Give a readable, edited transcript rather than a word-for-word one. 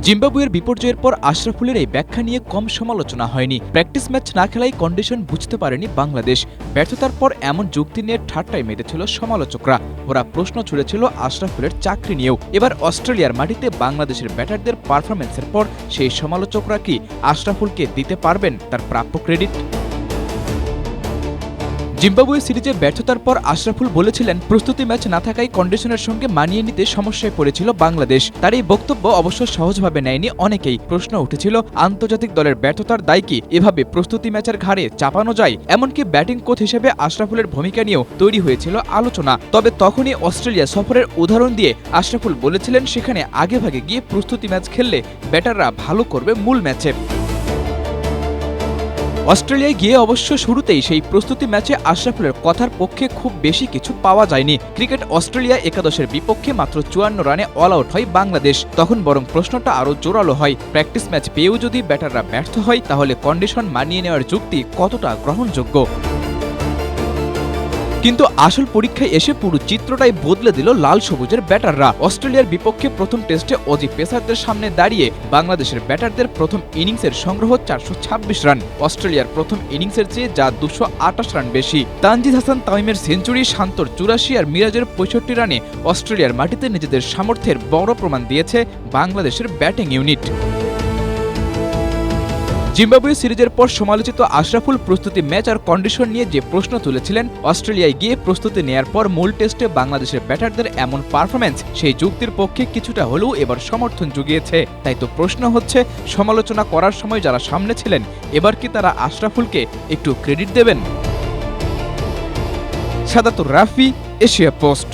জিম্বাবুয়ের বিপর্যয়ের পর আশরাফুলের এই ব্যাখ্যা নিয়ে কম সমালোচনা হয়নি। প্র্যাকটিস ম্যাচ না খেলাই কন্ডিশন বুঝতে পারেনি বাংলাদেশ। ব্যর্থতার পর এমন যুক্তি নিয়ে ঠাট্টায় মেতেছিল সমালোচকরা। ওরা প্রশ্ন ছুড়েছিল আশরাফুলের চাকরি নিয়েও। এবার অস্ট্রেলিয়ার মাটিতে বাংলাদেশের ব্যাটারদের পারফরম্যান্সের পর সেই সমালোচকরা কি আশরাফুলকে দিতে পারবেন তার প্রাপ্য ক্রেডিট? জিম্বাবুয়ে সিরিজে ব্যর্থতার পর আশরাফুল বলেছিলেন, প্রস্তুতি ম্যাচ না থাকায় কন্ডিশনের সঙ্গে মানিয়ে নিতে সমস্যায় পড়েছিল বাংলাদেশ। তার এই বক্তব্য অবশ্য সহজভাবে নেয়নি অনেকেই। প্রশ্ন উঠেছিল, আন্তর্জাতিক দলের ব্যর্থতার দায় কি এভাবে প্রস্তুতি ম্যাচের ঘাড়ে চাপানো যায়? এমনকি ব্যাটিং কোচ হিসেবে আশরাফুলের ভূমিকা নিয়েও তৈরি হয়েছিল আলোচনা। তবে তখনই অস্ট্রেলিয়া সফরের উদাহরণ দিয়ে আশরাফুল বলেছিলেন, সেখানে আগেভাগে গিয়ে প্রস্তুতি ম্যাচ খেললে ব্যাটাররা ভালো করবে মূল ম্যাচে। অস্ট্রেলিয়ায় গিয়ে অবশ্য শুরুতেই সেই প্রস্তুতি ম্যাচে আশরাফুলের কথার পক্ষে খুব বেশি কিছু পাওয়া যায়নি। ক্রিকেট অস্ট্রেলিয়া একাদশের বিপক্ষে মাত্র ৫৪ রানে অল আউট হয় বাংলাদেশ। তখন বরং প্রশ্নটা আরও জোরালো হয়, প্র্যাকটিস ম্যাচ পেয়েও যদি ব্যাটাররা ব্যর্থ হয়, তাহলে কন্ডিশন মানিয়ে নেওয়ার যুক্তি কতটা গ্রহণযোগ্য? কিন্তু আসল পরীক্ষায় এসে পুরো চিত্রটাই বদলে দিল লাল সবুজের ব্যাটাররা। অস্ট্রেলিয়ার বিপক্ষে প্রথম টেস্টে অজি পেসারদের সামনে দাঁড়িয়ে বাংলাদেশের ব্যাটারদের প্রথম ইনিংসের সংগ্রহ ৪২৬ রান। অস্ট্রেলিয়ার প্রথম ইনিংসের চেয়ে যা ২২৮ রান বেশি। তানজিদ হাসান তামিমের সেঞ্চুরি, শান্তর ৮৪ আর মিরাজের ৬৫ রানে অস্ট্রেলিয়ার মাটিতে নিজেদের সামর্থ্যের বড় প্রমাণ দিয়েছে বাংলাদেশের ব্যাটিং ইউনিট। জিম্বাবুয়ে সিরিজের পর সমালোচিত আশরাফুল প্রস্তুতি ম্যাচ আর কন্ডিশন নিয়ে যে প্রশ্ন তুলেছিলেন, অস্ট্রেলিয়ায় গিয়ে প্রস্তুতি নেয়ার পর মূল টেস্টে বাংলাদেশের ব্যাটারদের এমন পারফরম্যান্স সেই যুক্তির পক্ষে কিছুটা হলেও এবার সমর্থন জুগিয়েছে। তাই তো প্রশ্ন হচ্ছে, সমালোচনা করার সময় যারা সামনে ছিলেন, এবার কি তারা আশরাফুলকে একটু ক্রেডিট দেবেন? সাদাতুর রাফি, এশিয়া পোস্ট।